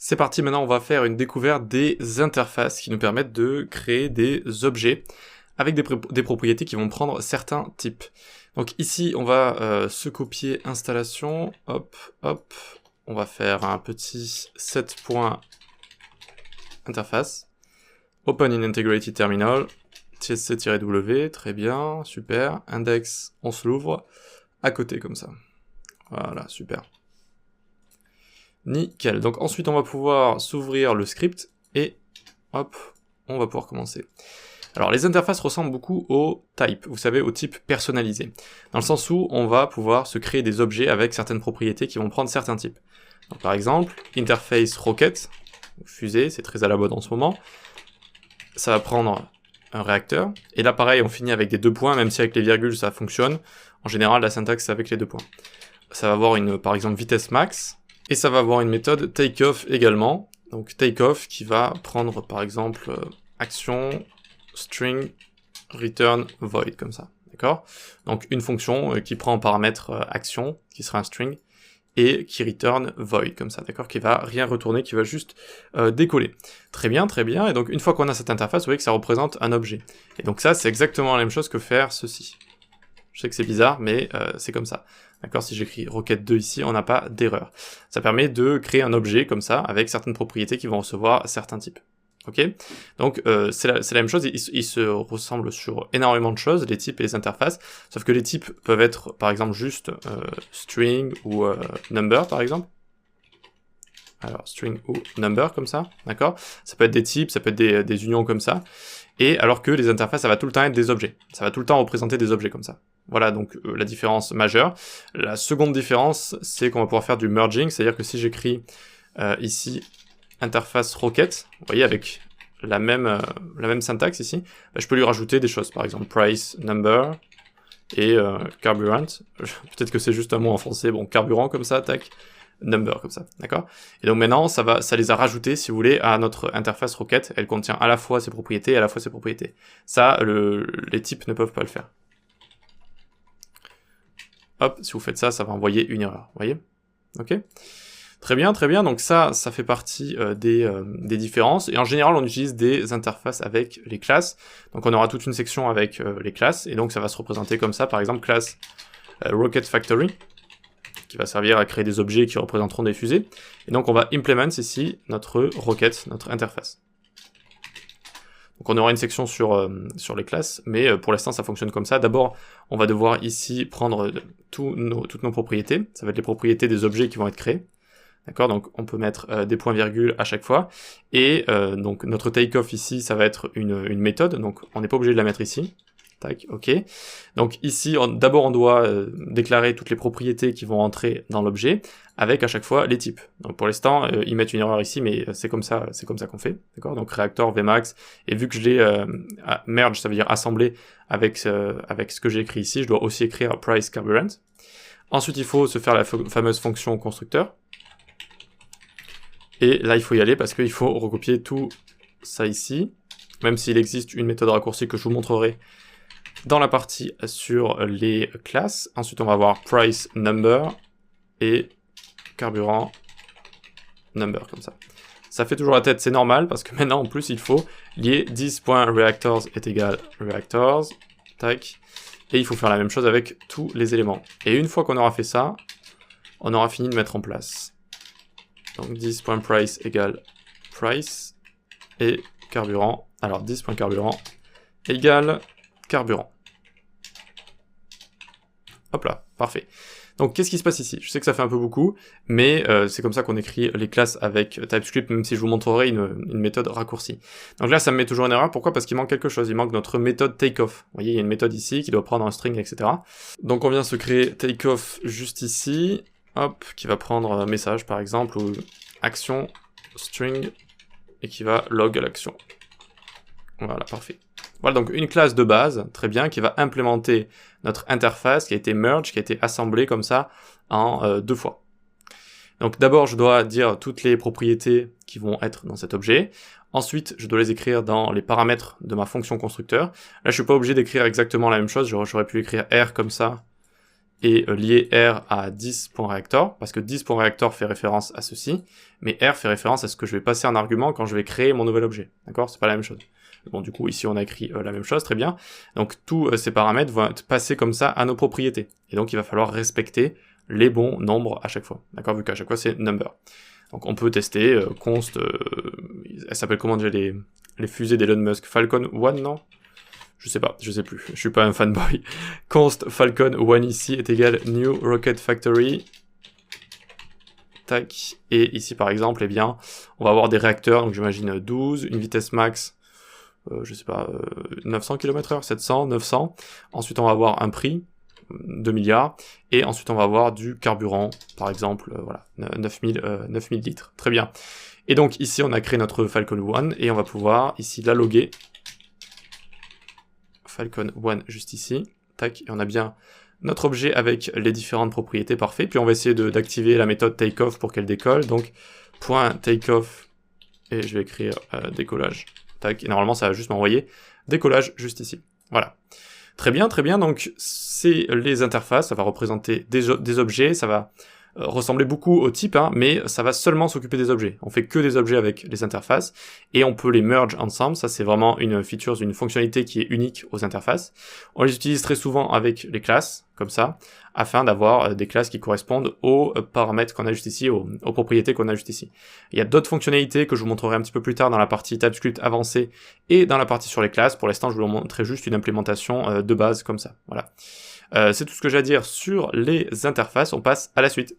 C'est parti, maintenant on va faire une découverte des interfaces qui nous permettent de créer des objets avec des propriétés qui vont prendre certains types. Donc ici on va se copier installation, hop, hop, on va faire un petit set.interface, open in integrated terminal, tsc-w, très bien, super, index, on se l'ouvre, à côté comme ça. Voilà, super. Nickel. Donc ensuite on va pouvoir s'ouvrir le script et hop, on va pouvoir commencer. Alors les interfaces ressemblent beaucoup au type, vous savez, au type personnalisé. Dans le sens où on va pouvoir se créer des objets avec certaines propriétés qui vont prendre certains types. Donc par exemple, interface rocket, fusée, c'est très à la mode en ce moment. Ça va prendre un réacteur. Et là pareil, on finit avec des 2 points, même si avec les virgules ça fonctionne. En général, la syntaxe c'est avec les 2 points. Ça va avoir une, par exemple, vitesse max. Et ça va avoir une méthode takeoff également. Donc takeoff qui va prendre par exemple action string return void comme ça. D'accord? Donc une fonction qui prend en paramètre action, qui sera un string, et qui return void comme ça, d'accord? Qui va rien retourner, qui va juste décoller. Très bien, très bien. Et donc une fois qu'on a cette interface, vous voyez que ça représente un objet. Et donc ça, c'est exactement la même chose que faire ceci. Je sais que c'est bizarre, mais c'est comme ça. D'accord, si j'écris Rocket 2 ici, on n'a pas d'erreur. Ça permet de créer un objet comme ça, avec certaines propriétés qui vont recevoir certains types. Ok? Donc c'est la même chose, ils se ressemblent sur énormément de choses, les types et les interfaces, sauf que les types peuvent être par exemple juste string ou number par exemple. Alors string ou number comme ça, d'accord? Ça peut être des types, ça peut être des unions comme ça. Et alors que les interfaces, ça va tout le temps être des objets. Ça va tout le temps représenter des objets comme ça. Voilà donc la différence majeure. La seconde différence, c'est qu'on va pouvoir faire du merging, c'est-à-dire que si j'écris ici interface rocket, vous voyez avec la même syntaxe ici, bah, je peux lui rajouter des choses, par exemple price number et carburant. Peut-être que c'est juste un mot en français, bon carburant comme ça, tac. Number comme ça, d'accord? Et donc maintenant, ça les a rajoutés, si vous voulez, à notre interface rocket. Elle contient à la fois ses propriétés et à la fois ses propriétés. Ça, les types ne peuvent pas le faire. Hop, si vous faites ça, ça va envoyer une erreur, vous voyez? Ok? Très bien, très bien. Donc ça fait partie des différences. Et en général, on utilise des interfaces avec les classes. Donc on aura toute une section avec les classes. Et donc ça va se représenter comme ça, par exemple, classe Rocket Factory, qui va servir à créer des objets qui représenteront des fusées. Et donc on va implement ici notre rocket, notre interface. Donc on aura une section sur les classes, mais pour l'instant ça fonctionne comme ça. D'abord, on va devoir ici prendre toutes nos propriétés. Ça va être les propriétés des objets qui vont être créés. D'accord, donc on peut mettre des points-virgules à chaque fois. Et donc notre takeoff ici, ça va être une méthode, donc on n'est pas obligé de la mettre ici. Tac, ok. Donc ici, d'abord on doit déclarer toutes les propriétés qui vont entrer dans l'objet, avec à chaque fois les types. Donc pour l'instant, ils mettent une erreur ici, mais c'est comme ça qu'on fait, d'accord? Donc reactor Vmax, et vu que je l'ai merge, ça veut dire assembler avec ce que j'ai écrit ici, je dois aussi écrire price carburant. Ensuite, il faut se faire la fameuse fonction constructeur. Et là, il faut y aller parce qu'il faut recopier tout ça ici, même s'il existe une méthode raccourcie que je vous montrerai dans la partie sur les classes. Ensuite, on va avoir price number et carburant number, comme ça. Ça fait toujours la tête, c'est normal, parce que maintenant, en plus, il faut lier 10.reactors est égal reactors, tac, et il faut faire la même chose avec tous les éléments. Et une fois qu'on aura fait ça, on aura fini de mettre en place. Donc 10.price égale price, et carburant, alors 10.carburant égale carburant. Hop là, parfait. Donc qu'est-ce qui se passe ici? Je sais que ça fait un peu beaucoup, mais c'est comme ça qu'on écrit les classes avec TypeScript, même si je vous montrerai une méthode raccourcie. Donc là, ça me met toujours une erreur. Pourquoi? Parce qu'il manque quelque chose. Il manque notre méthode takeoff. Vous voyez, il y a une méthode ici qui doit prendre un string, etc. Donc on vient se créer takeoff juste ici, hop, qui va prendre un message par exemple, ou action string, et qui va log à l'action. Voilà, parfait. Voilà donc une classe de base, très bien, qui va implémenter notre interface qui a été merge, qui a été assemblée comme ça en 2 fois. Donc d'abord je dois dire toutes les propriétés qui vont être dans cet objet. Ensuite je dois les écrire dans les paramètres de ma fonction constructeur. Là je suis pas obligé d'écrire exactement la même chose, j'aurais pu écrire R comme ça, et lier R à 10.reactor, parce que 10.reactor fait référence à ceci, mais R fait référence à ce que je vais passer en argument quand je vais créer mon nouvel objet. D'accord? C'est pas la même chose. Bon, du coup, ici, on a écrit la même chose, très bien. Donc, tous ces paramètres vont être passés comme ça à nos propriétés. Et donc, il va falloir respecter les bons nombres à chaque fois. D'accord? Vu qu'à chaque fois, c'est number. Donc, on peut tester const... elle s'appelle comment déjà les fusées d'Elon Musk? Falcon 1, non? Je sais pas, je sais plus. Je suis pas un fanboy. Const Falcon 1 ici est égal new rocket factory. Tac. Et ici, par exemple, eh bien, on va avoir des réacteurs. Donc, j'imagine 12, une vitesse max... je sais pas, 900 km/h, 700, 900. Ensuite, on va avoir un prix, 2 milliards. Et ensuite, on va avoir du carburant, par exemple, voilà, 9000 litres. Très bien. Et donc, ici, on a créé notre Falcon 1 et on va pouvoir, ici, la loguer. Falcon 1, juste ici. Tac. Et on a bien notre objet avec les différentes propriétés, parfait. Puis, on va essayer d'activer la méthode takeoff pour qu'elle décolle. Donc, point takeoff. Et je vais écrire décollage. Tac, et normalement, ça va juste m'envoyer décollage juste ici. Voilà. Très bien, donc c'est les interfaces, ça va représenter des objets, ça va ressembler beaucoup au type, hein, mais ça va seulement s'occuper des objets. On fait que des objets avec les interfaces, et on peut les merge ensemble, ça c'est vraiment une feature, une fonctionnalité qui est unique aux interfaces. On les utilise très souvent avec les classes, comme ça, afin d'avoir des classes qui correspondent aux paramètres qu'on a juste ici, aux propriétés qu'on a juste ici. Il y a d'autres fonctionnalités que je vous montrerai un petit peu plus tard dans la partie TypeScript avancée et dans la partie sur les classes. Pour l'instant, je vous montrerai juste une implémentation de base comme ça. Voilà. C'est tout ce que j'ai à dire sur les interfaces. On passe à la suite.